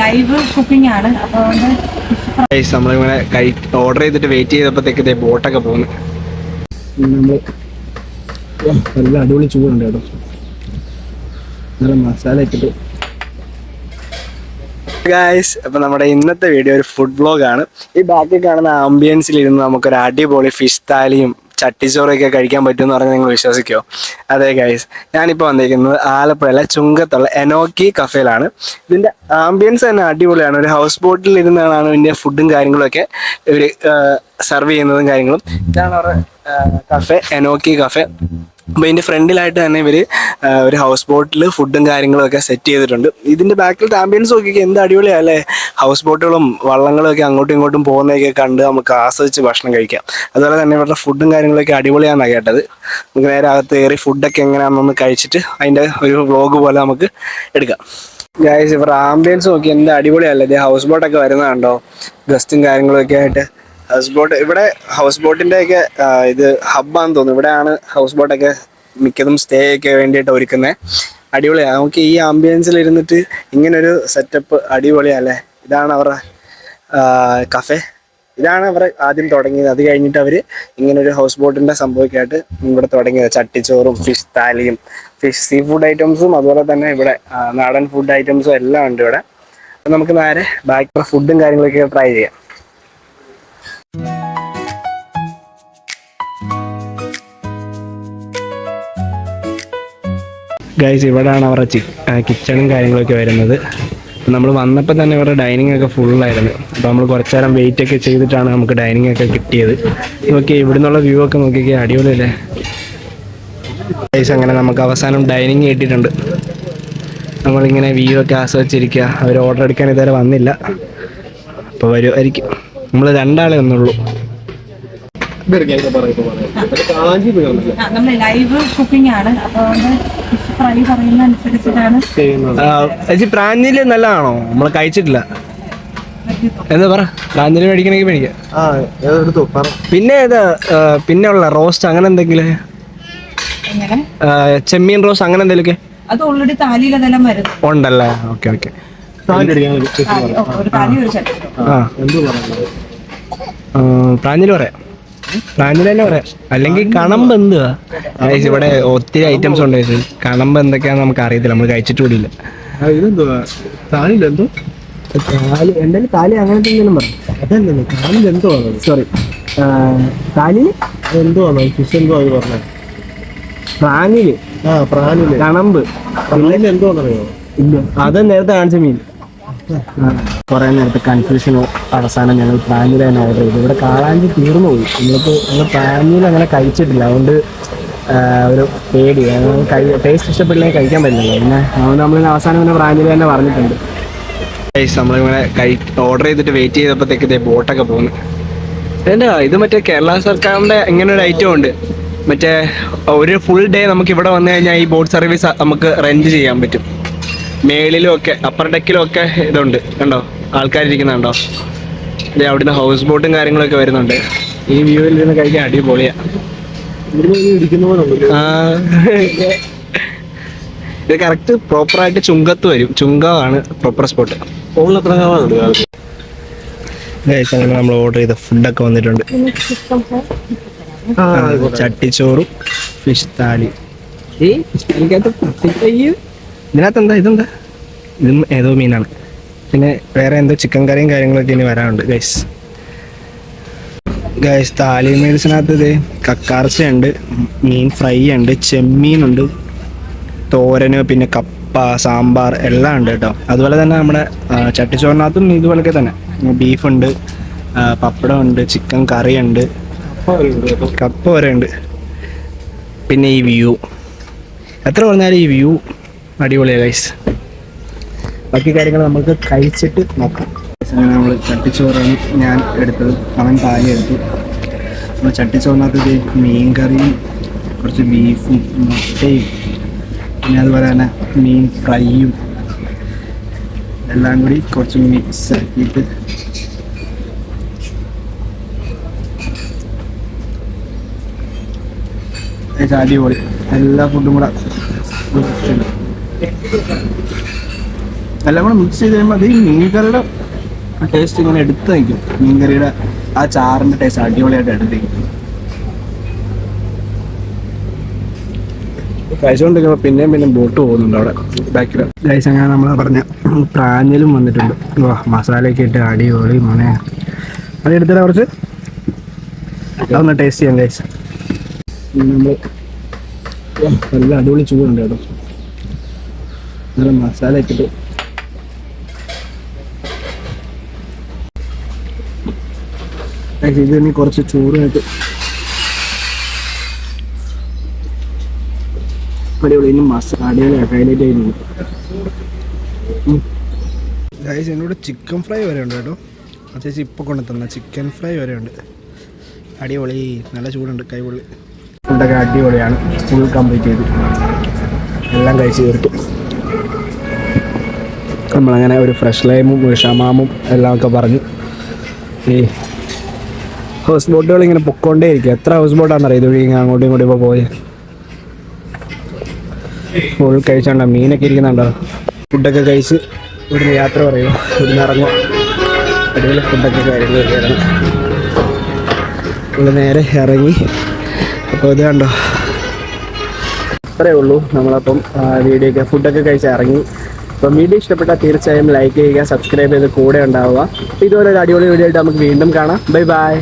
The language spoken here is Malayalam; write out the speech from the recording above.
ലൈവ് കുക്കിംഗ് ആണ്. നമ്മളിങ്ങനെ ഓർഡർ ചെയ്തിട്ട് വെയിറ്റ് ചെയ്തപ്പോഴത്തേക്ക് ബോട്ടൊക്കെ പോകുന്നു. നല്ല അടിപൊളി ചൂടുണ്ട് കേട്ടോ. നല്ല മസാല ഇട്ടിട്ട് ഗായ്സ്. അപ്പൊ നമ്മുടെ ഇന്നത്തെ വീഡിയോ ഒരു ഫുഡ് വ്ലോഗാണ്. ഈ ബാക്കി കാണുന്ന ആംബിയൻസിൽ ഇരുന്ന് നമുക്കൊരു അടിപൊളി ഫിഷ് താലിയും ചട്ടിച്ചോറൊക്കെ കഴിക്കാൻ പറ്റുമെന്ന് പറഞ്ഞാൽ നിങ്ങൾ വിശ്വസിക്കുമോ? അതെ ഗൈസ്, ഞാനിപ്പോൾ വന്നിരിക്കുന്നത് ആലപ്പുഴയിലെ ചുങ്കത്തുള്ള എനോക്കി കഫേയിലാണ്. ഇതിൻ്റെ ആംബിയൻസ് തന്നെ അടിപൊളിയാണ്. ഒരു ഹൗസ് ബോട്ടിൽ ഇരുന്നാണ് ഇതിൻ്റെ ഫുഡും കാര്യങ്ങളൊക്കെ ഇവർ സെർവ് ചെയ്യുന്നതും കാര്യങ്ങളും. ഇതാണ് അവരുടെ കഫേ, എനോക്കി കഫേ. അപ്പോൾ ഇതിൻ്റെ ഫ്രണ്ടിലായിട്ട് തന്നെ ഇവർ ഒരു ഹൗസ് ബോട്ടിൽ ഫുഡും കാര്യങ്ങളും ഒക്കെ സെറ്റ് ചെയ്തിട്ടുണ്ട്. ഇതിൻ്റെ ബാക്കിലത്തെ ആംബിയൻസ് നോക്കിയൊക്കെ എന്ത് അടിപൊളിയല്ലേ. ഹൗസ് ബോട്ടുകളും വള്ളങ്ങളും ഒക്കെ അങ്ങോട്ടും ഇങ്ങോട്ടും പോകുന്നതൊക്കെ കണ്ട് നമുക്ക് ആസ്വദിച്ച് ഭക്ഷണം കഴിക്കാം. അതുപോലെ തന്നെ ഇവരുടെ ഫുഡും കാര്യങ്ങളൊക്കെ അടിപൊളിയാണെന്നാണ് കേട്ടത്. നമുക്ക് നേരെ അകത്ത് കയറി ഫുഡൊക്കെ എങ്ങനെയാണെന്നൊന്ന് കഴിച്ചിട്ട് അതിൻ്റെ ഒരു വ്ലോഗ് പോലെ നമുക്ക് എടുക്കാം. ഗൈസ്, ഇവരുടെ ആംബിയൻസ് നോക്കി എന്ത് അടിപൊളിയല്ലേ. ഇത് ഹൗസ് ബോട്ടൊക്കെ വരുന്നതുണ്ടോ, ഗസ്റ്റും കാര്യങ്ങളൊക്കെ ആയിട്ട്. ഹൗസ് ബോട്ട് ഇവിടെ ഹൗസ് ബോട്ടിൻ്റെ ഒക്കെ ഇത് ഹബ്ബാന്ന് തോന്നുന്നു. ഇവിടെയാണ് ഹൗസ് ബോട്ടൊക്കെ മിക്കതും സ്റ്റേ ഒക്കെ വേണ്ടിയിട്ട് ഒരുക്കുന്നത്. അടിപൊളിയാണ്. നമുക്ക് ഈ ആംബിയൻസിൽ ഇരുന്നിട്ട് ഇങ്ങനൊരു സെറ്റപ്പ് അടിപൊളിയല്ലേ. ഇതാണ് അവരുടെ കഫേ. ഇതാണ് അവർ ആദ്യം തുടങ്ങിയത്. അത് കഴിഞ്ഞിട്ട് അവർ ഇങ്ങനൊരു ഹൗസ് ബോട്ടിൻ്റെ സംഭവമൊക്കെ ആയിട്ട് ഇവിടെ തുടങ്ങിയത്. ചട്ടിച്ചോറും ഫിഷ് താലിയും സീ ഫുഡ് ഐറ്റംസും അതുപോലെ തന്നെ ഇവിടെ നാടൻ ഫുഡ് ഐറ്റംസും എല്ലാം ഉണ്ട് ഇവിടെ. അപ്പം നമുക്ക് നേരെ ബാക്കിയുള്ള ഫുഡും കാര്യങ്ങളൊക്കെ ട്രൈ ചെയ്യാം. ഗൈസ്, ഇവിടെയാണ് അവരുടെ കിച്ചണും കാര്യങ്ങളൊക്കെ വരുന്നത്. നമ്മൾ വന്നപ്പോൾ തന്നെ ഇവരുടെ ഡൈനിങ് ഒക്കെ ഫുള്ളായിരുന്നു. അപ്പോൾ നമ്മൾ കുറച്ച് നേരം വെയിറ്റ് ഒക്കെ ചെയ്തിട്ടാണ് നമുക്ക് ഡൈനിങ് ഒക്കെ കിട്ടിയത്. നോക്കിയാൽ ഇവിടെ നിന്നുള്ള വ്യൂ ഒക്കെ നോക്കിയാൽ അടിപൊളിയല്ലേ ഗൈസ്. അങ്ങനെ നമുക്ക് അവസാനം ഡൈനിങ് കിട്ടിയിട്ടുണ്ട്. നമ്മളിങ്ങനെ വ്യൂ ഒക്കെ ആസ്വദിച്ചിരിക്കുക. അവർ ഓർഡർ എടുക്കാൻ ഇതുവരെ വന്നില്ല. അപ്പോൾ വരുമായിരിക്കും. നമ്മൾ രണ്ടാളേ ഒന്നുള്ളൂ. ലൈവ് കുക്കിംഗ് ആണ്. ഫ്രൈ പറയുന്ന അനുസരിച്ചിട്ടാണ്. പ്രാഞ്ഞില് നല്ലതാണോ? നമ്മൾ കഴിച്ചിട്ടില്ല. എന്താ പറ, പ്രാഞ്ഞില് മേടിക്കണമെങ്കിൽ മേടിക്കാം. പിന്നെ ഏതാ പിന്നെ ഉള്ള റോസ്റ്റ് അങ്ങനെ എന്തെങ്കിലും, ചെമ്മീൻ റോസ്റ്റ് അങ്ങനെ എന്തെങ്കിലുമൊക്കെ അത് ഓൾറെഡി താലിയിൽ അതെല്ലാം വരും ഉണ്ടല്ലേ. Okay okay. പ്രാഞ്ഞില് പറയാം, പ്രാഞ്ഞില് തന്നെ പറയാം. അല്ലെങ്കിൽ കണമ്പ് എന്തുവാ. ഇവിടെ ഒത്തിരി ഐറ്റംസ് ഉണ്ട്. കണമ്പ് എന്തൊക്കെയാന്ന് നമുക്ക് അറിയത്തില്ല, നമ്മൾ കഴിച്ചിട്ട് കൂടിയില്ല. എന്തായാലും താലി അങ്ങനത്തെ എന്തെങ്കിലും പറയാം. അതല്ലേ താലിൽ എന്തോ സോറി താലിൽ എന്തോ ഫിഷ് എന്തോ അത് പറഞ്ഞത്. പ്രാഞ്ഞില് കണമ്പ് എന്തോ അറിയോ? ഇല്ല, അത് നേരത്തെ കാണിച്ച മീൻ. കുറേ നേരത്തെ കൺഫ്യൂഷനോ അവസാനം ഞങ്ങൾ പ്രാഞ്ഞിൽ തന്നെ ഓർഡർ ചെയ്തു. ഇവിടെ കാളാഞ്ചി തീർന്നു പോയി. ഞങ്ങൾ പ്രാഞ്ഞിൽ അങ്ങനെ കഴിച്ചിട്ടില്ല. അതുകൊണ്ട് ഒരു പേടി, ടേസ്റ്റ് ഇഷ്ടപ്പെട്ടില്ലെങ്കിൽ കഴിക്കാൻ പറ്റില്ലല്ലോ. പിന്നെ അതുകൊണ്ട് നമ്മൾ അവസാനം പിന്നെ പ്രാഞ്ഞിൽ തന്നെ പറഞ്ഞിട്ടുണ്ട്. നമ്മളിങ്ങനെ ഓർഡർ ചെയ്തിട്ട് വെയിറ്റ് ചെയ്തപ്പോഴത്തേക്ക് ബോട്ടൊക്കെ പോകുന്നു. ഇത് മറ്റേ കേരള സർക്കാരിൻ്റെ ഇങ്ങനെ ഒരു ഐറ്റം ഉണ്ട്. മറ്റേ ഒരു ഫുൾ ഡേ നമുക്ക് ഇവിടെ വന്നു കഴിഞ്ഞാൽ ഈ ബോട്ട് സർവീസ് നമുക്ക് റെന്റ് ചെയ്യാൻ പറ്റും. മേളിലും ഒക്കെ അപ്പർ ഡെക്കിലും ഒക്കെ ഇതുണ്ട്. കണ്ടോ, ആൾക്കാരിയ്ക്കുന്നുണ്ടോ? അതെ, അവിടുന്ന് ഹൗസ് ബോട്ടും കാര്യങ്ങളൊക്കെ വരുന്നുണ്ട്. ഈ വ്യൂവിൽ ഇരുന്ന് കഴിക്കാൻ അടിപൊളിയാണ്. ഇത് കറക്റ്റ് പ്രോപ്പറായിട്ട് ചുങ്കത്ത് വരും. ചുങ്കമാണ് പ്രോപ്പർ സ്പോട്ട്. അങ്ങനെ നമ്മൾ ഓർഡർ ചെയ്ത ഫുഡൊക്കെ വന്നിട്ടുണ്ട്. ചട്ടിച്ചോറും ഫിഷ് താലി. ഇതിനകത്ത് എന്താ, ഇതെന്താ, ഇതും ഏതോ മീനാണ്. പിന്നെ വേറെ എന്തോ ചിക്കൻ കറിയും കാര്യങ്ങളൊക്കെ ഇനി വരാനുണ്ട് ഗൈസ്. താലി മീൽസിനകത്ത് ഇത് കക്കാർച്ചയുണ്ട്, മീൻ ഫ്രൈ ഉണ്ട്, ചെമ്മീനുണ്ട്, തോരന്, പിന്നെ കപ്പ, സാമ്പാർ എല്ലാം ഉണ്ട് കേട്ടോ. അതുപോലെ തന്നെ നമ്മുടെ ചട്ടിച്ചോറിനകത്തും ഇതുപോലൊക്കെ തന്നെ ബീഫുണ്ട്, പപ്പടമുണ്ട്, ചിക്കൻ കറിയുണ്ട്, കപ്പ വരെ ഉണ്ട്. പിന്നെ ഈ വ്യൂ, എത്ര പറഞ്ഞാലും ഈ വ്യൂ അടിപൊളിയാണ് ഗൈസ്. ബാക്കി കാര്യങ്ങൾ നമുക്ക് കഴിച്ചിട്ട് നോക്കാം. നമ്മൾ ചട്ടിച്ചോറാണ് ഞാൻ എടുത്തത്, അവൻ താലി എടുത്തു. നമ്മൾ ചട്ടിച്ചോറിനകത്ത് മീൻ കറിയും കുറച്ച് ബീഫും മുട്ടയും പിന്നെ അതുപോലെ തന്നെ മീൻ ഫ്രൈയും എല്ലാം കൂടി കുറച്ച് മിക്സ് ആക്കിയിട്ട് അടിപൊളി. എല്ലാ ഫുഡും കൂടെ എല്ലാം കൂടെ മിക്സ് ചെയ്ത് കഴിയുമ്പോൾ അത് ഈ മീൻകറിയുടെ ടേസ്റ്റ് ഇങ്ങനെ എടുത്ത് നിൽക്കും. മീൻകറിയുടെ ആ ചാറിൻ്റെ ടേസ്റ്റ് അടിപൊളിയായിട്ട് എടുത്ത് നിൽക്കും. കഴിച്ചുകൊണ്ടിരിക്കുമ്പോൾ പിന്നെയും ബോട്ട് പോകുന്നുണ്ട് അവിടെ ബാക്കിൽ. ഗൈസ് അങ്ങനെ നമ്മൾ പറഞ്ഞ പ്രാഞ്ഞലും വന്നിട്ടുണ്ട്. വാ, മസാലയൊക്കെ ഇട്ട് അടിപൊളി മോനെ. അത് എടുത്തിട്ട് കുറച്ച് അതൊന്ന് ടേസ്റ്റ് ചെയ്യാം ഗൈസ്. നമ്മൾ നല്ല അടിപൊളി ചൂടുണ്ട് കേട്ടോ. നല്ല മസാല ഇട്ടിട്ട് ഇത് തന്നെ കുറച്ച് ചൂടായിട്ട് അടിപൊളി. ഇനി അടിപൊളിയാണ് ഹൈലൈറ്റ് ചെയ്യുന്നത്. ഗൈസ് എന്നോട് ചിക്കൻ ഫ്രൈ വരെ ഉണ്ട് കേട്ടോ. ആ ചേച്ചി ഇപ്പോൾ കൊണ്ട് തന്ന ചിക്കൻ ഫ്രൈ വരെ ഉണ്ട്. അടിപൊളി, നല്ല ചൂടുണ്ട്, കൈപൊളി. ഫുഡൊക്കെ അടിപൊളിയാണ്. ഫുൾ കംപ്ലീറ്റ് ചെയ്തു, എല്ലാം കഴിച്ച് തീർത്തു. നമ്മളങ്ങനെ ഒരു ഫ്രഷ് ലൈമും ഒരു ഷമാമും എല്ലാം ഒക്കെ പറഞ്ഞു. ഈ ഹൗസ് ബോട്ടുകൾ ഇങ്ങനെ പൊക്കോണ്ടേ ഇരിക്കും. എത്ര ഹൗസ് ബോട്ടാണെന്നറിയാം ഇതുവഴി ഇങ്ങനെ അങ്ങോട്ടും ഇങ്ങോട്ടും ഇപ്പോൾ പോയി. ഫുൾ കഴിച്ചാണ്ടോ, മീനൊക്കെ ഇരിക്കുന്നുണ്ടോ. ഫുഡൊക്കെ കഴിച്ച് ഇവിടുന്ന് യാത്ര പറയുമോ, ഇവിടുന്ന് ഇറങ്ങും. അടിപൊളി ഫുഡൊക്കെ കാര്യങ്ങളൊക്കെയാണ്. ഇവിടെ നേരെ ഇറങ്ങി. അപ്പോൾ ഇത് കണ്ടോ, അത്രയേ ഉള്ളൂ. നമ്മളപ്പം വീഡിയോ ഒക്കെ ഫുഡൊക്കെ കഴിച്ച് ഇറങ്ങി. അപ്പം വീഡിയോ ഇഷ്ടപ്പെട്ടാൽ തീർച്ചയായും ലൈക്ക് ചെയ്യുക, സബ്സ്ക്രൈബ് ചെയ്ത് കൂടെ ഉണ്ടാവുക. ഇതുപോലെ ഒരു അടിപൊളി വീഡിയോ ആയിട്ട് നമുക്ക് വീണ്ടും കാണാം. Bye bye.